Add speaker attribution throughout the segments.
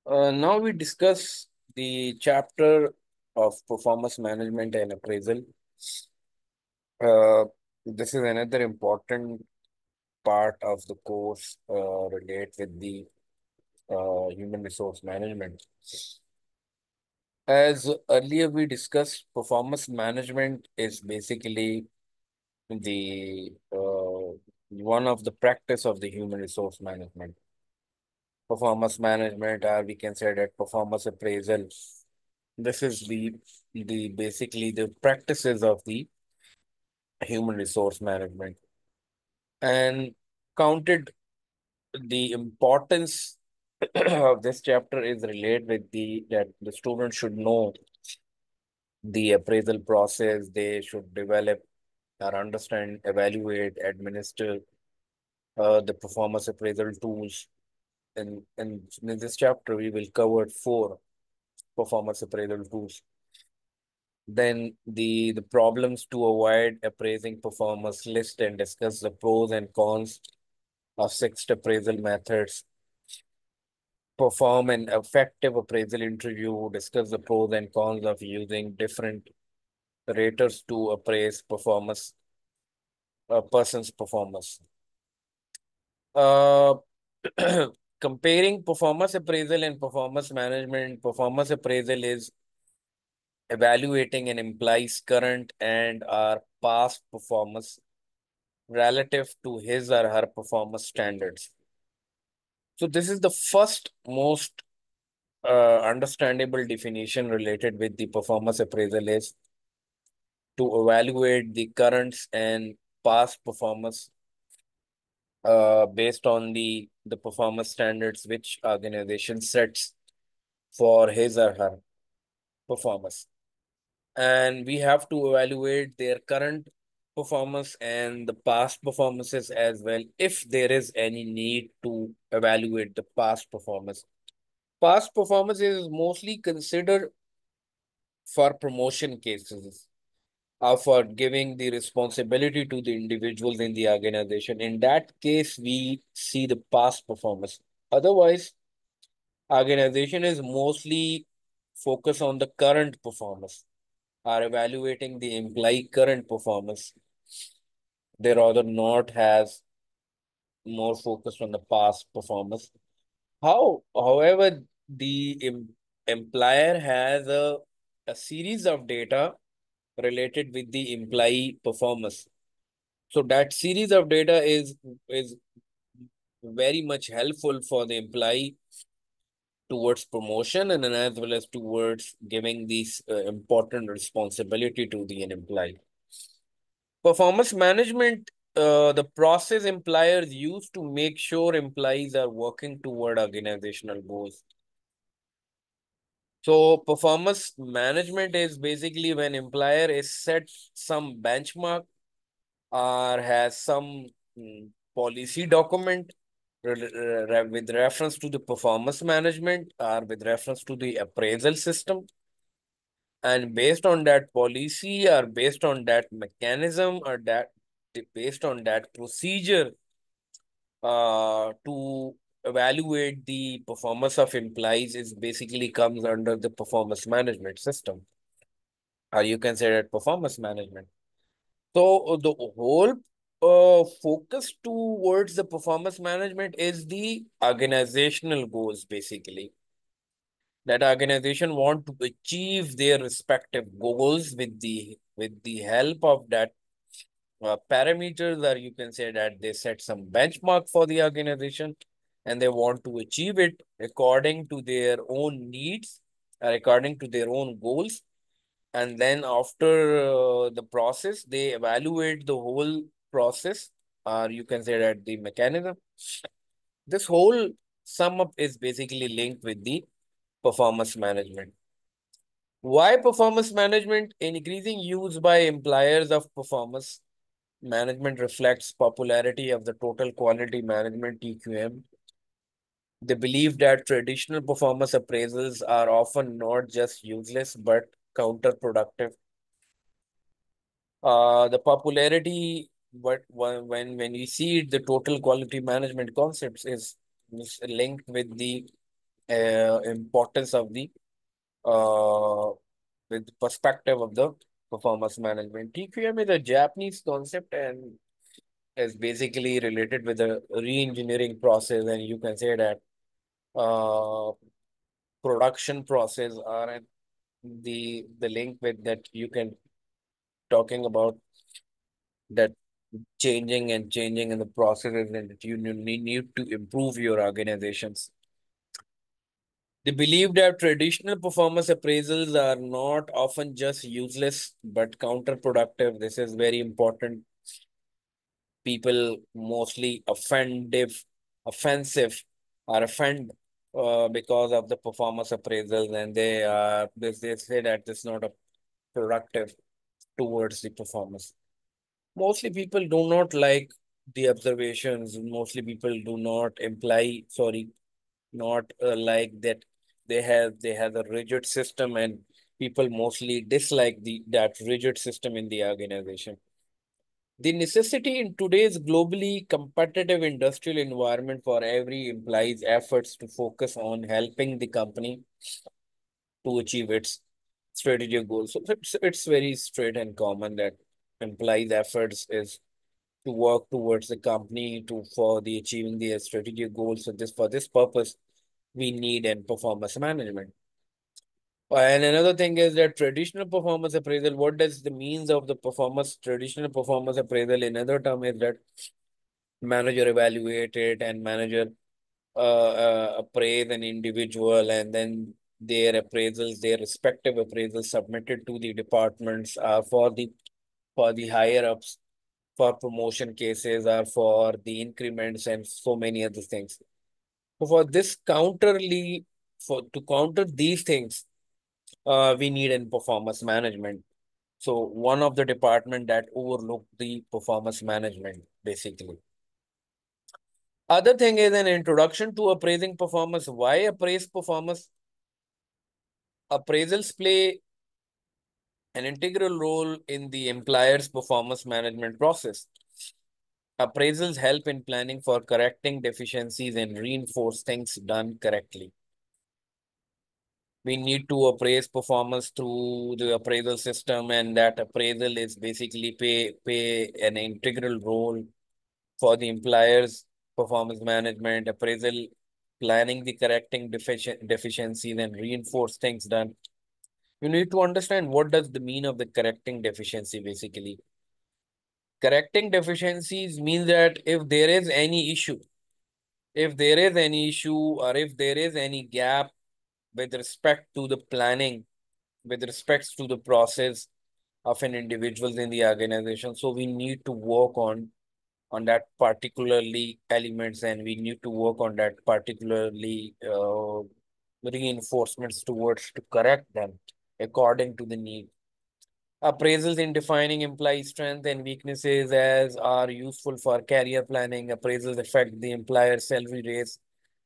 Speaker 1: Now we discuss the chapter of performance management and appraisal. Uh, this is another important part of the course relate with the human resource management. As earlier we discussed, performance management is basically the one of the practice of the human resource management. Performance management, or we can say that performance appraisal. This is the basically the practices of the human resource management and counted the importance of this chapter is related with the that the student should know the appraisal process. They should develop or understand, evaluate, administer the performance appraisal tools. In this chapter, we will cover four performance appraisal tools. Then the problems to avoid appraising performance list and discuss the pros and cons of six appraisal methods. Perform an effective appraisal interview, discuss the pros and cons of using different raters to appraise performance, a person's performance. Uh, Comparing performance appraisal and performance management, performance appraisal is evaluating an employee's current and or past performance relative to his or her performance standards. So this is the first most understandable definition related with the performance appraisal is to evaluate the currents and past performance based on the performance standards which organization sets for his or her performance. And we have to evaluate their current performance and the past performances as well, if there is any need to evaluate the past performance. Past performance is mostly considered for promotion cases or for giving the responsibility to the individuals in the organization. In that case, we see the past performance. Otherwise, organization is mostly focused on the current performance, are evaluating the employee current performance. They rather not has more focused on the past performance. However, the employer has a series of data related with the employee performance. So that series of data is very much helpful for the employee towards promotion and then as well as towards giving these important responsibility to the employee. Performance management, the process employers use to make sure employees are working toward organizational goals. So performance management is basically when employer is set some benchmark or has some policy document with reference to the performance management or with reference to the appraisal system. And based on that policy or based on that mechanism or that based on that procedure to evaluate the performance of employees is basically comes under the performance management system, or you can say that performance management. So the whole focus towards the performance management is the organizational goals, basically. That organization want to achieve their respective goals with the help of that parameters, or you can say that they set some benchmark for the organization and they want to achieve it according to their own needs or according to their own goals. And then after the process, they evaluate the whole process, or you can say that the mechanism. This whole sum up is basically linked with the performance management. Why performance management? Increasing use by employers of performance management reflects popularity of the total quality management TQM. They believe that traditional performance appraisals are often not just useless but counterproductive. The popularity, but when we see it, the total quality management concepts is linked with the importance of the uh, with perspective of the performance management. TQM is a Japanese concept and is basically related with the re-engineering process, and you can say that uh, production process are the link with that you can talking about that changing in the processes and that you need to improve your organizations. They believe that traditional performance appraisals are not often just useless but counterproductive. This is very important. People mostly offensive, or offend because of the performance appraisals, and they say that it's not a productive towards the performance. Mostly people do not like the observations. Mostly people do not imply, sorry, not like that they have a rigid system, and people mostly dislike the that rigid system in the organization. The necessity in today's globally competitive industrial environment for every employee's efforts to focus on helping the company to achieve its strategic goals. So it's very straight and common that employees' efforts is to work towards the company to for the achieving the strategic goals. So this for this purpose, we need and performance management. And another thing is that traditional performance appraisal. What does the means of the performance traditional performance appraisal? Another term is that manager evaluated and manager appraise an individual, and then their respective appraisals submitted to the departments for the higher ups, for promotion cases, or for the increments, and so many other things. So for this counterly, for to counter these things, we need in performance management. So one of the department that overlook the performance management, basically. Other thing is an introduction to appraising performance. Why appraise performance? Appraisals play an integral role in the employer's performance management process. Appraisals help in planning for correcting deficiencies and reinforce things done correctly. We need to appraise performance through the appraisal system, and that appraisal is basically pay an integral role for the employer's performance management. Appraisal planning the correcting deficiencies and reinforce things done. You need to understand what does the mean of the correcting deficiency basically. Correcting deficiencies means that if there is any issue, or if there is any gap with respect to the planning, with respects to the process of an individuals in the organization. So we need to work on that particularly elements, and we need to work on that particularly reinforcements towards to correct them according to the need. Appraisals in defining employee strength and weaknesses as are useful for career planning. Appraisals affect the employer salary raise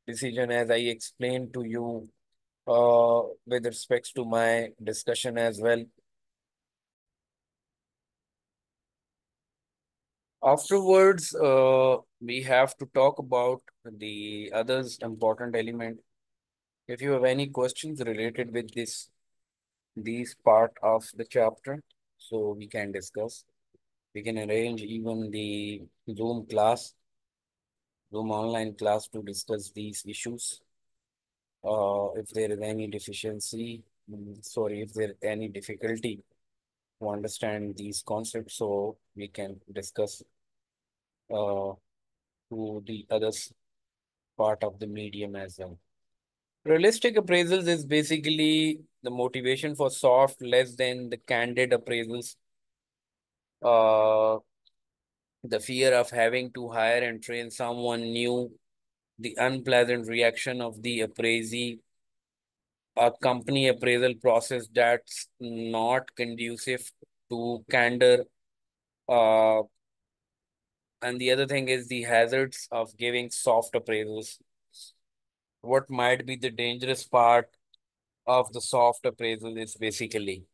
Speaker 1: decision, as I explained to you with respects to my discussion as well. Afterwards, we have to talk about the others important element. If you have any questions related with these part of the chapter, so we can discuss. We can arrange even the Zoom online class to discuss these issues. If there is any deficiency, sorry, if there is any difficulty to understand these concepts, so we can discuss uh, to the others part of the medium as well. Realistic appraisals is basically the motivation for soft, less than the candid appraisals. Uh, the fear of having to hire and train someone new, the unpleasant reaction of the appraisee, a company appraisal process that's not conducive to candor. Uh, and the other thing is the hazards of giving soft appraisals. What might be the dangerous part of the soft appraisal is basically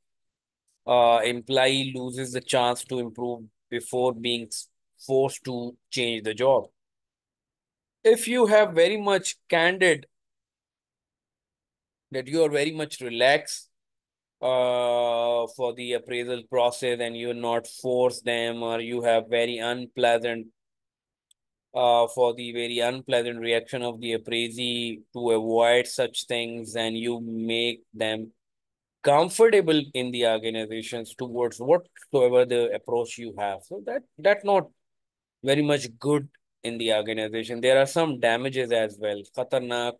Speaker 1: employee loses the chance to improve before being forced to change the job. If you have very much candid that you are very much relaxed for the appraisal process, and you not force them, or you have very unpleasant for the very unpleasant reaction of the appraisee to avoid such things, and you make them comfortable in the organizations towards whatsoever the approach you have. So that not very much good in the organization. There are some damages as well. Khatarnak,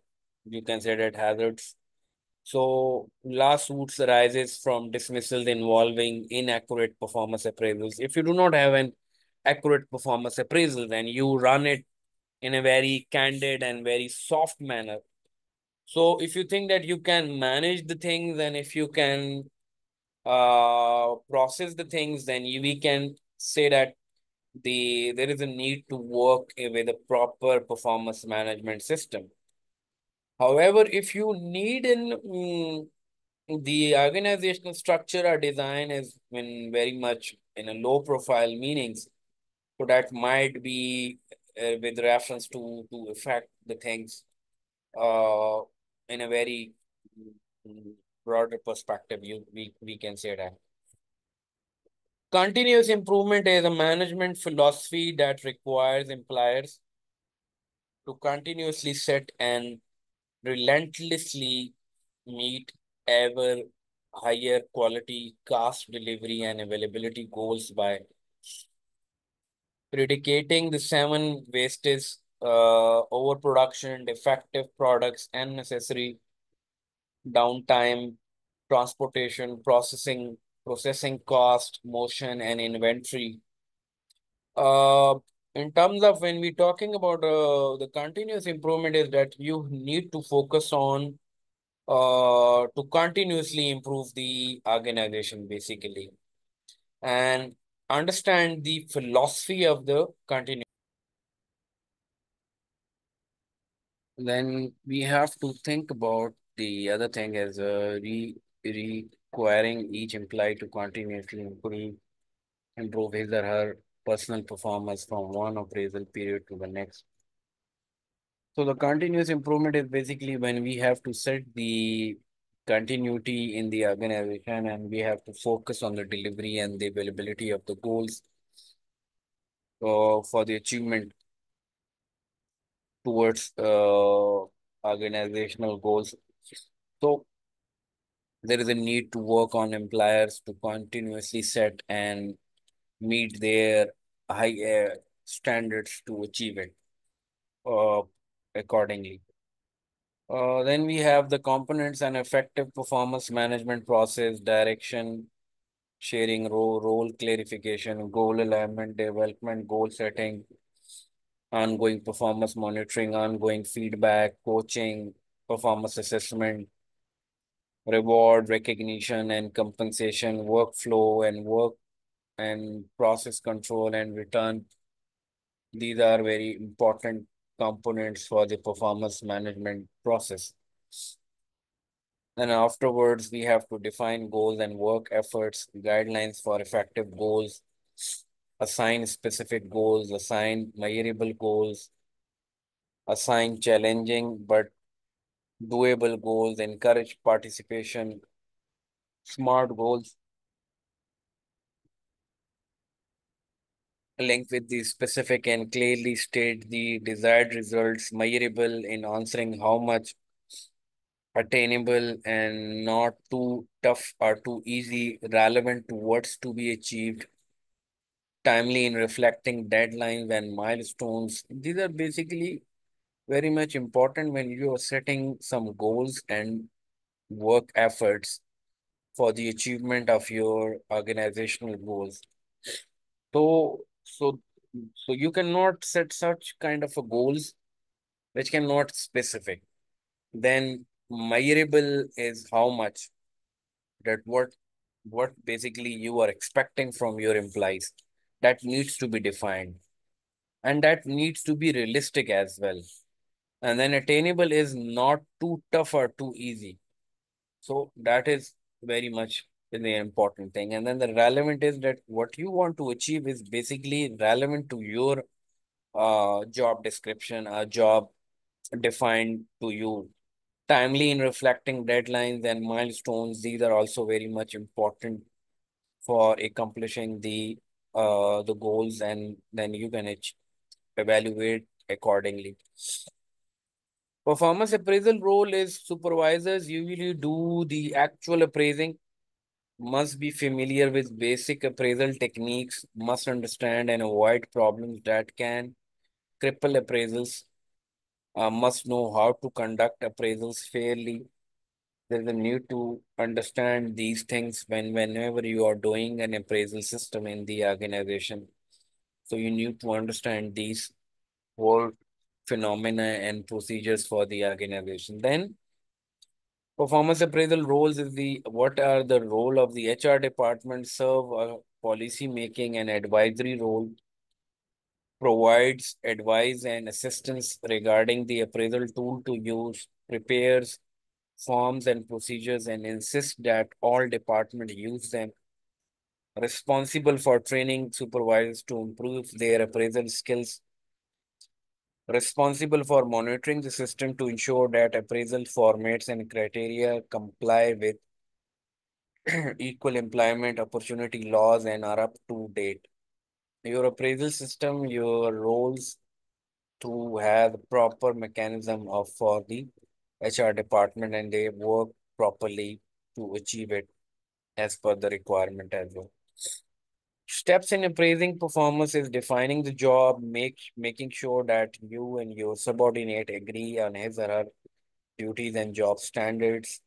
Speaker 1: you can say that hazards. So lawsuits arises from dismissals involving inaccurate performance appraisals. If you do not have an accurate performance appraisal, then you run it in a very candid and very soft manner. So if you think that you can manage the things, and if you can process the things, then we can say that there is a need to work with a proper performance management system. However, if you need the organizational structure or design is in very much in a low profile meanings, so that might be with reference to affect the things uh, in a very mm, broader perspective. We can say that continuous improvement is a management philosophy that requires employers to continuously set and relentlessly meet ever higher quality, cost, delivery, and availability goals by predicating the seven wastes, overproduction, defective products, unnecessary downtime, transportation, processing cost, motion, and inventory. Uh, in terms of when we're talking about the continuous improvement, is that you need to focus on to continuously improve the organization basically, and understand the philosophy of the continuous. Then we have to think about the other thing as requiring each employee to continuously improve his or her personal performance from one appraisal period to the next. So the continuous improvement is basically when we have to set the continuity in the organization, and we have to focus on the delivery and the availability of the goals for the achievement towards organizational goals. So there is a need to work on employers to continuously set and meet their high standards to achieve it uh, accordingly. Then we have the components and effective performance management process, direction, sharing, role clarification, goal alignment, development, goal setting, ongoing performance monitoring, ongoing feedback, coaching, performance assessment, reward, recognition and compensation, workflow and work and process control and return. These are very important components for the performance management process. And afterwards, we have to define goals and work efforts, guidelines for effective goals, assign specific goals, assign measurable goals, assign challenging but doable goals, encourage participation, smart goals linked with the specific and clearly state the desired results, measurable in answering how much, attainable and not too tough or too easy, relevant to what's to be achieved, timely in reflecting deadlines and milestones. These are basically very much important when you are setting some goals and work efforts for the achievement of your organizational goals. So, so, so you cannot set such kind of a goals which cannot specific. Then measurable is how much, that what basically you are expecting from your employees, that needs to be defined, and that needs to be realistic as well. And then attainable is not too tough or too easy. So that is very much the important thing. And then the relevant is that what you want to achieve is basically relevant to your job description, a job defined to you. Timely in reflecting deadlines and milestones. These are also very much important for accomplishing the goals, and then you can evaluate accordingly. Performance appraisal role is supervisors usually do the actual appraising, must be familiar with basic appraisal techniques, must understand and avoid problems that can cripple appraisals, must know how to conduct appraisals fairly. There's a need to understand these things whenever you are doing an appraisal system in the organization. So you need to understand these whole phenomena and procedures for the organization. Then performance appraisal roles is the what are the role of the HR department, serve a policy making and advisory role, provides advice and assistance regarding the appraisal tool to use, prepares forms and procedures and insist that all department use them, responsible for training supervisors to improve their appraisal skills, responsible for monitoring the system to ensure that appraisal formats and criteria comply with equal employment opportunity laws and are up to date. Your appraisal system, your roles to have proper mechanism of for the HR department and they work properly to achieve it as per the requirement as well. Steps in appraising performance is defining the job, making sure that you and your subordinate agree on his or her duties and job standards.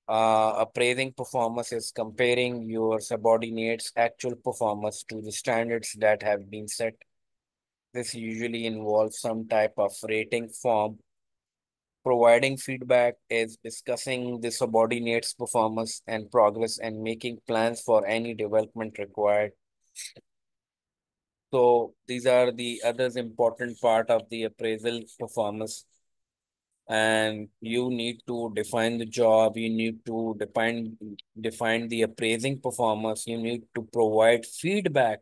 Speaker 1: Appraising performance is comparing your subordinates' actual performance to the standards that have been set. This usually involves some type of rating form. Providing feedback is discussing the subordinates' performance and progress and making plans for any development required. So these are the others important part of the appraisal performance. And you need to define the job, you need to define the appraising performance, you need to provide feedback.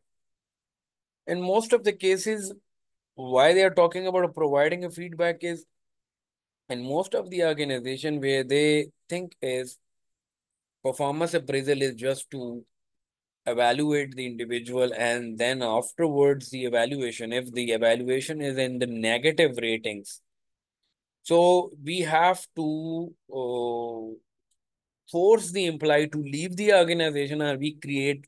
Speaker 1: In most of the cases, why they are talking about providing a feedback is in most of the organization where they think is performance appraisal is just to evaluate the individual and then afterwards the evaluation, if the evaluation is in the negative ratings, so we have to force the employee to leave the organization or we create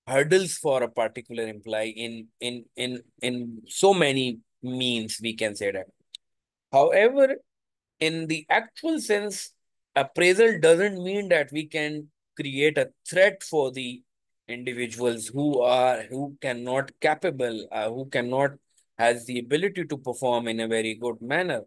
Speaker 1: hurdles for a particular employee in so many means we can say that. However, in the actual sense, appraisal doesn't mean that we can create a threat for the individuals who cannot capable, who cannot has the ability to perform in a very good manner.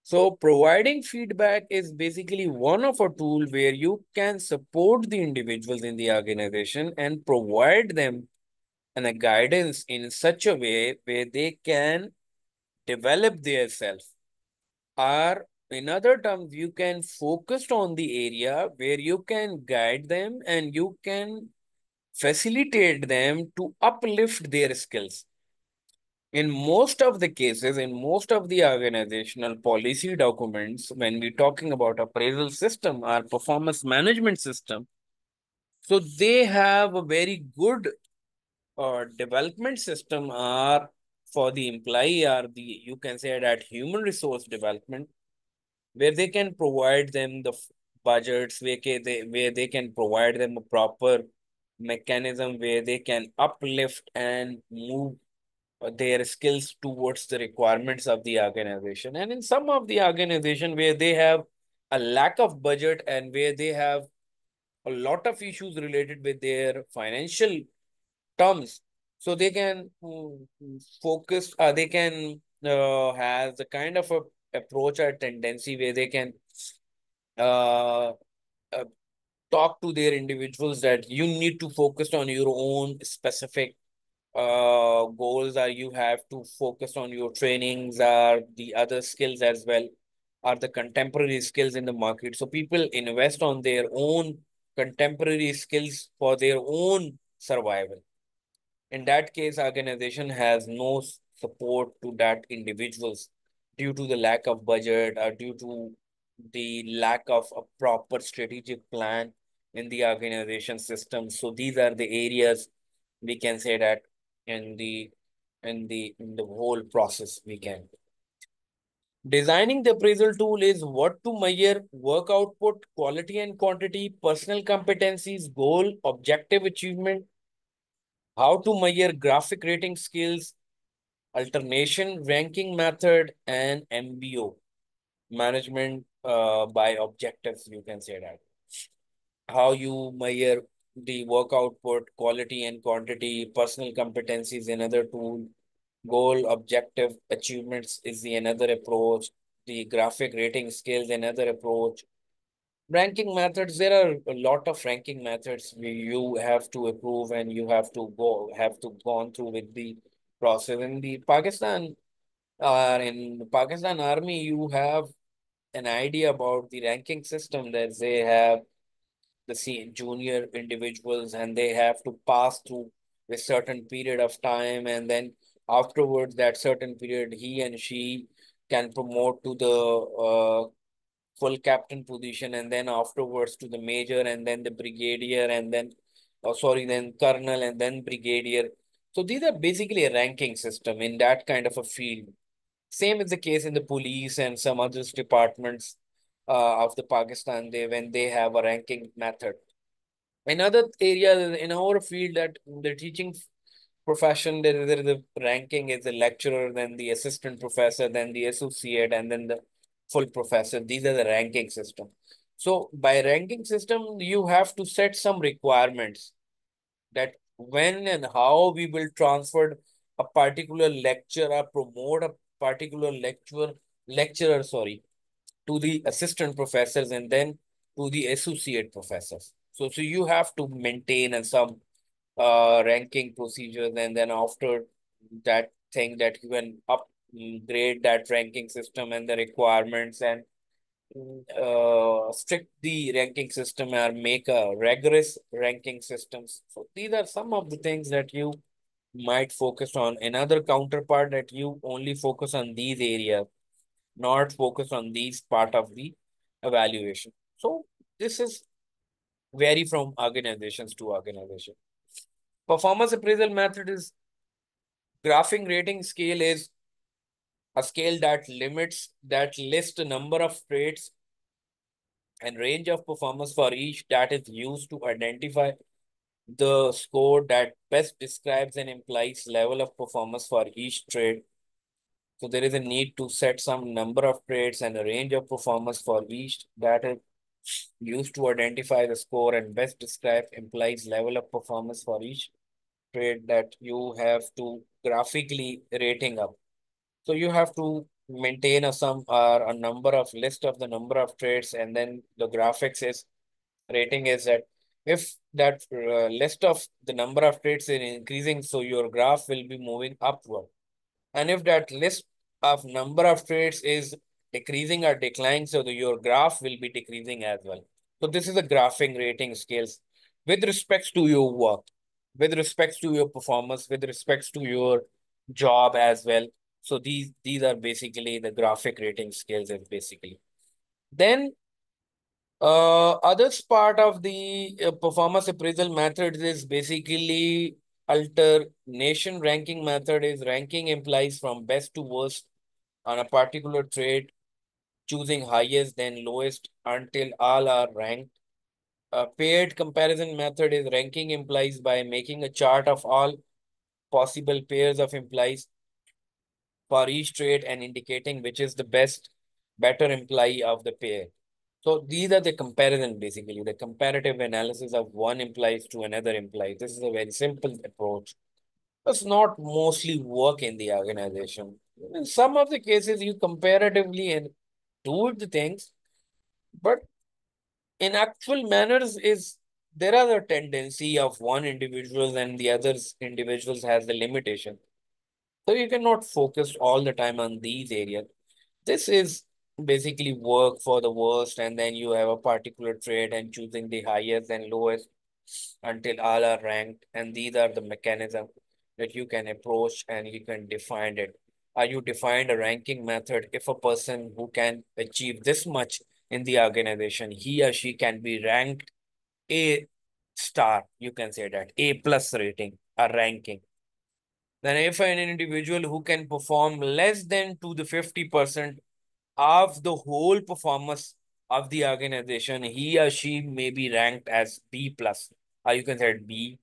Speaker 1: So providing feedback is basically one of a tool where you can support the individuals in the organization and provide them and a guidance in such a way where they can develop their self. Or in other terms, you can focus on the area where you can guide them and you can facilitate them to uplift their skills. In most of the cases, in most of the organizational policy documents, when we're talking about appraisal system or performance management system, so they have a very good development system or for the employee or the you can say that human resource development where they can provide them the budgets where they can provide them a proper mechanism where they can uplift and move their skills towards the requirements of the organization. And in some of the organization where they have a lack of budget and where they have a lot of issues related with their financial terms, so they can focus, they can has a kind of a approach or tendency where they can uh, uh, talk to their individuals that you need to focus on your own specific goals, or you have to focus on your trainings or the other skills as well, or the contemporary skills in the market. So people invest on their own contemporary skills for their own survival. In that case, organization has no support to that individuals. due to the lack of budget or due to the lack of a proper strategic plan in the organization system. So these are the areas we can say that in the whole process we can. Designing the appraisal tool is what to measure work output, quality and quantity, personal competencies, goal, objective achievement, how to measure graphic rating skills, alternation ranking method, and MBO, management by objectives, you can say that. How you measure the work output, quality and quantity, personal competencies, another tool, goal, objective, achievements is the another approach, the graphic rating skills, another approach. Ranking methods, there are a lot of ranking methods you have to approve and you have to gone through with the process. In Pakistan Army, you have an idea about the ranking system that they have junior individuals and they have to pass through a certain period of time, and then afterwards that certain period he and she can promote to the full captain position, and then afterwards to the major, and then the brigadier, and then then colonel, and then brigadier. So these are basically a ranking system in that kind of a field. Same is the case in the police and some other departments of the Pakistan, they when they have a ranking method. Another area in our field, that the teaching profession, there is a ranking is the lecturer, then the assistant professor, then the associate, and then the full professor. These are the ranking system. So by ranking system, you have to set some requirements that when and how we will transfer a particular lecture or promote a particular lecturer, sorry, to the assistant professors and then to the associate professors. So you have to maintain some ranking procedures, and then after that thing that you can upgrade that ranking system and the requirements, and strict the ranking system or make a rigorous ranking systems. So these are some of the things that you might focus on. Another counterpart that you only focus on these areas, not focus on these part of the evaluation. So this is vary from organizations to organization. Performance appraisal method is graphing rating scale is a scale that lists a number of traits and range of performance for each that is used to identify the score that best describes and implies level of performance for each trait. So there is a need to set some number of traits and a range of performance for each that is used to identify the score and best describe implies level of performance for each trait that you have to graphically rating up. So you have to maintain a sum or a number of list of the number of traits, and then the graphics is rating is that if that list of the number of traits is increasing, so your graph will be moving upward. And if that list of number of traits is decreasing or declining, so your graph will be decreasing as well. So this is the graphing rating scales with respects to your work, with respects to your performance, with respects to your job as well. So these are basically the graphic rating scales is basically. Then others part of the performance appraisal methods is basically alternation ranking method is ranking implies from best to worst on a particular trait, choosing highest then lowest until all are ranked. A paired comparison method is ranking implies by making a chart of all possible pairs of implies for each trait and indicating which is the better imply of the pair. So these are the comparison, basically, the comparative analysis of one implies to another implies. This is a very simple approach. Does not mostly work in the organization. In some of the cases, you comparatively and do the things, but in actual manners is there are a tendency of one individual and the others individuals has the limitation. So you cannot focus all the time on these areas. This is basically work for the worst, and then you have a particular trade and choosing the highest and lowest until all are ranked. And these are the mechanism that you can approach and you can define it you defined a ranking method. If a person who can achieve this much in the organization, he or she can be ranked A star, you can say that, A plus rating, a ranking. Then if an individual who can perform less than to the 50% of the whole performance of the organization, he or she may be ranked as B plus, or you can say B,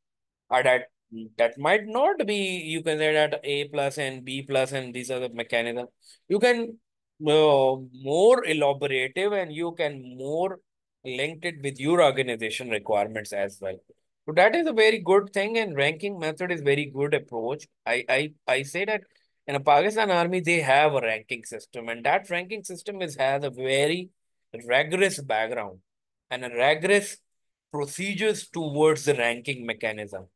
Speaker 1: or that might not be, you can say that A plus and B plus, and these are the mechanism. You can more elaborative, and you can more linked it with your organization requirements as well. So that is a very good thing, and ranking method is very good approach. I say that in a Pakistan army they have a ranking system, and that ranking system has a very rigorous background and a rigorous procedures towards the ranking mechanism.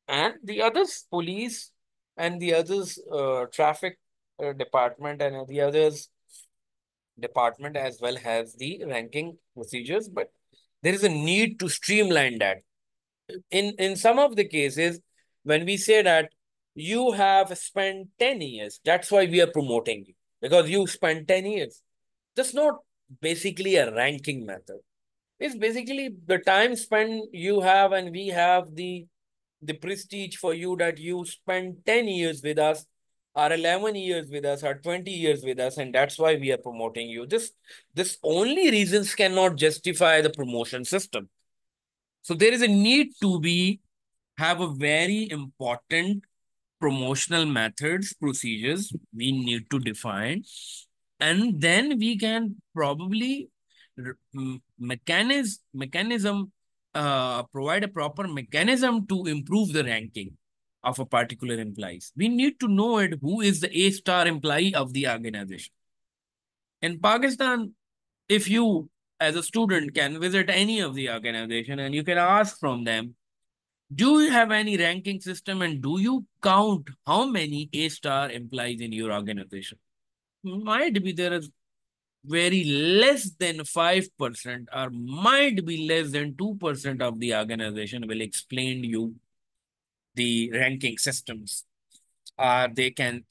Speaker 1: And the others, police and the others, traffic department and the others department as well has the ranking procedures, but there is a need to streamline that. In some of the cases, when we say that you have spent 10 years, that's why we are promoting you, because you spent 10 years. That's not basically a ranking method. It's basically the time spent you have, and we have the prestige for you that you spend 10 years with us, or 11 years with us, or 20 years with us, and that's why we are promoting you. This only reasons cannot justify the promotion system. So there is a need to be have a very important promotional methods, procedures we need to define, and then we can probably mechanism provide a proper mechanism to improve the ranking of a particular employees. We need to know it who is the A star employee of the organization. In Pakistan, if you as a student can visit any of the organization and you can ask from them, do you have any ranking system and do you count how many A star employees in your organization? Might be there is very less than 5% or might be less than 2% of the organization will explain you the ranking systems. They can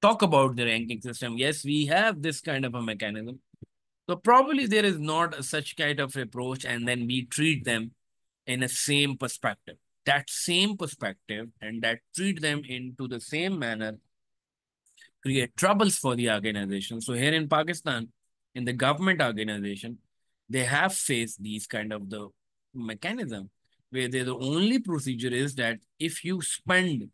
Speaker 1: talk about the ranking system. Yes, we have this kind of a mechanism. So probably there is not such kind of approach, and then we treat them in a same perspective. That same perspective and that treat them into the same manner create troubles for the organization. So here in Pakistan, in the government organization, they have faced these kind of the mechanism where the only procedure is that if you spend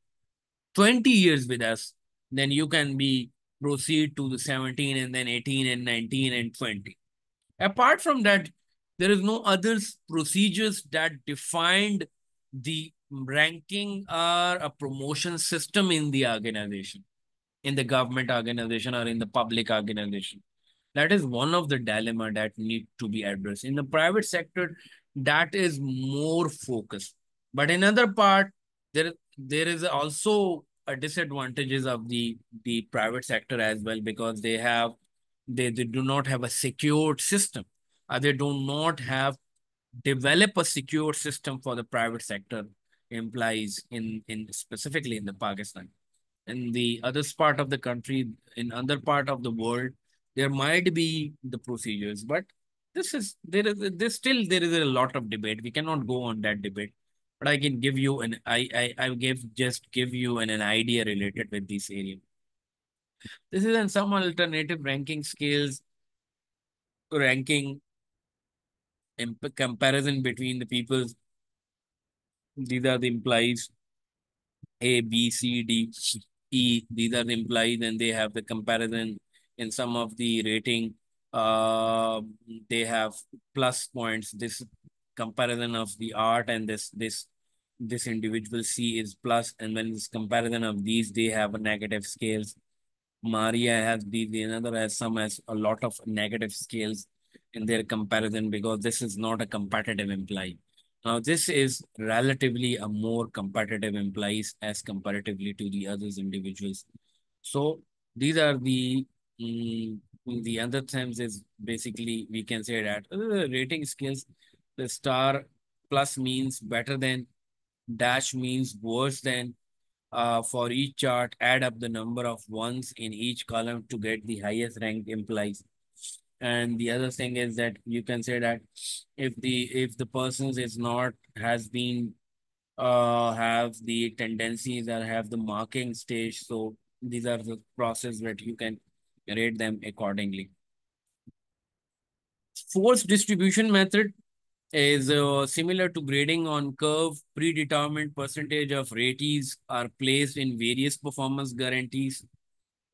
Speaker 1: 20 years with us, then you can be proceed to the 17 and then 18 and 19 and 20. Apart from that, there is no other procedures that defined the ranking or a promotion system in the organization, in the government organization or in the public organization. That is one of the dilemma that need to be addressed. In the private sector, that is more focused. But in other part, there is also a disadvantages of the private sector as well, because they do not have a secured system. They do not have develop a secure system for the private sector implies in specifically in the Pakistan. In the other part of the country, in other part of the world, there might be the procedures, but there is a lot of debate. We cannot go on that debate. But I can give you give you an idea related with this area. This is in some alternative ranking scales, ranking in comparison between the peoples. These are the implies A, B, C, D, E. These are the implies, and they have the comparison in some of the rating. Uh, they have plus points. This comparison of the art and this individual C is plus, and when this comparison of these, they have a negative scales. Maria has the another has some has a lot of negative scales in their comparison, because this is not a competitive employee. Now, this is relatively a more competitive employees as comparatively to the others individuals. So these are mm, the other terms is basically we can say that rating scales, the star plus means better than, dash means worse than, For each chart, add up the number of ones in each column to get the highest rank implies. And the other thing is that you can say that if the person is not has been have the tendencies or have the marking stage, so these are the process that you can rate them accordingly. Force distribution method is similar to grading on curve. Predetermined percentage of ratees are placed in various performance guarantees.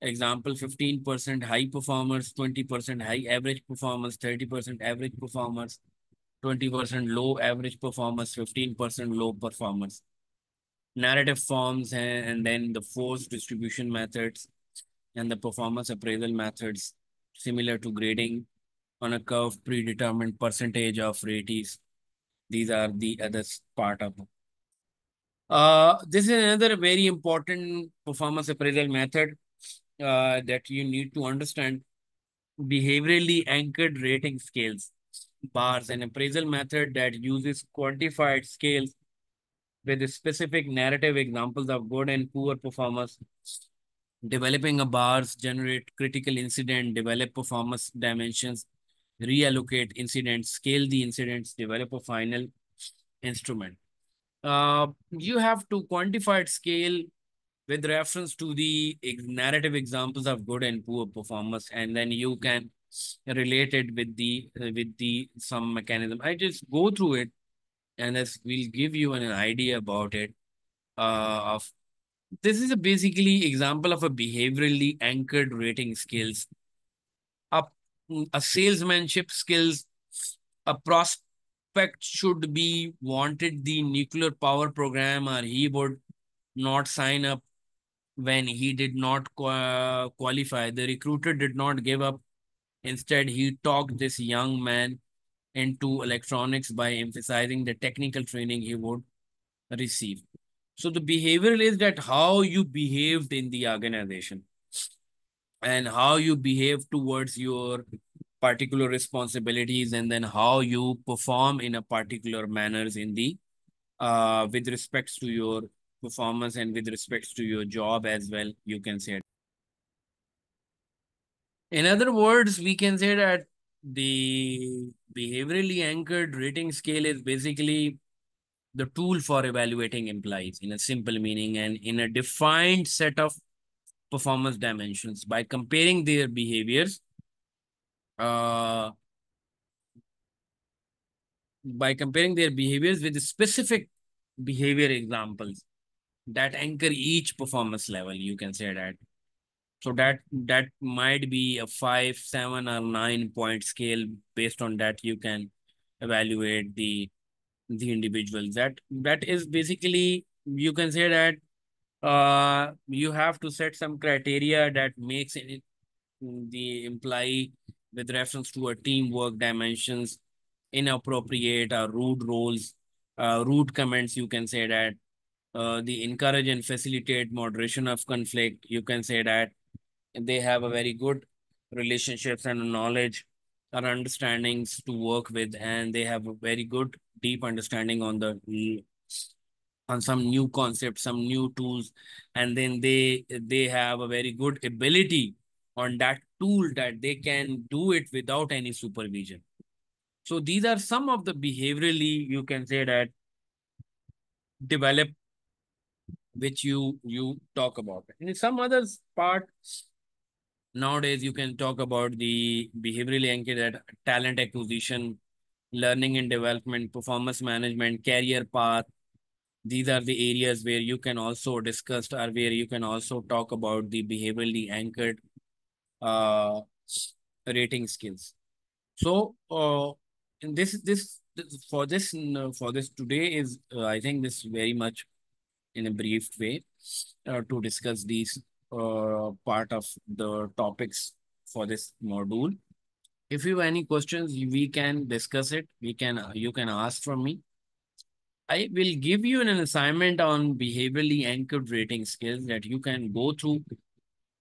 Speaker 1: Example, 15% high performers, 20% high average performers, 30% average performers, 20% low average performers, 15% low performers. Narrative forms and then the force distribution methods and the performance appraisal methods, similar to grading on a curve, predetermined percentage of ratees. These are the other part of. This is another very important performance appraisal method that you need to understand. Behaviorally anchored rating scales, bars, an appraisal method that uses quantified scales with specific narrative examples of good and poor performance. Developing a bars, generate critical incident, develop performance dimensions, reallocate incidents, scale the incidents, develop a final instrument. You have to quantify scale with reference to the narrative examples of good and poor performance, and then you can relate it with the some mechanism. I just go through it, and this will give you an idea about it. Of this is a basically example of a behaviorally anchored rating skills. A, a salesmanship skills. A prospect should be wanted the nuclear power program, or he would not sign up when he did not qualify. The recruiter did not give up. Instead, he talked this young man into electronics by emphasizing the technical training he would receive. So the behavioral is that how you behaved in the organization and how you behave towards your particular responsibilities, and then how you perform in a particular manners in the with respects to your performance and with respects to your job as well, you can say. In other words, we can say that the behaviorally anchored rating scale is basically the tool for evaluating employees in a simple meaning and in a defined set of performance dimensions by comparing their behaviors uh, with specific behavior examples that anchor each performance level, you can say that. So that might be a 5, 7, or 9 point scale. Based on that, you can evaluate the individuals. That is basically, you can say that you have to set some criteria that makes it the employee with reference to a teamwork dimensions inappropriate or rude roles, rude comments. You can say that the encourage and facilitate moderation of conflict. You can say that they have a very good relationships and knowledge or understandings to work with, and they have a very good deep understanding on some new concepts, some new tools, and then they have a very good ability on that tool that they can do it without any supervision. So these are some of the behaviorally, you can say that, develop, which you talk about. In some others part, nowadays, you can talk about the behaviorally anchored at talent acquisition, learning and development, performance management, career path. These are the areas where you can also discuss or where you can also talk about the behaviorally anchored uh, rating skills. So, in for this today is I think this very much in a brief way to discuss these part of the topics for this module. If you have any questions, we can discuss it. You can ask from me. I will give you an assignment on behaviorally anchored rating skills that you can go through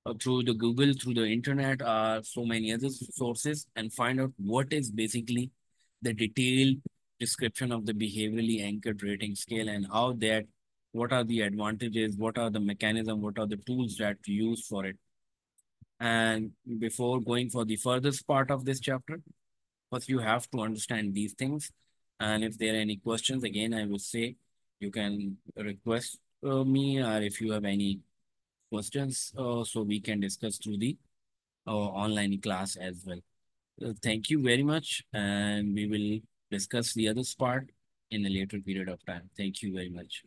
Speaker 1: the Google, through the internet, so many other sources, and find out what is basically the detailed description of the behaviorally anchored rating scale and how that
Speaker 2: what are the advantages, what are the mechanism, what are the tools that you use for it. And before going for the furthest part of this chapter, first you have to understand these things. And if there are any questions, again, I would say you can request me, or if you have any questions, so we can discuss through the online class as well. Thank you very much, and we will discuss the other part in a later period of time. Thank you very much.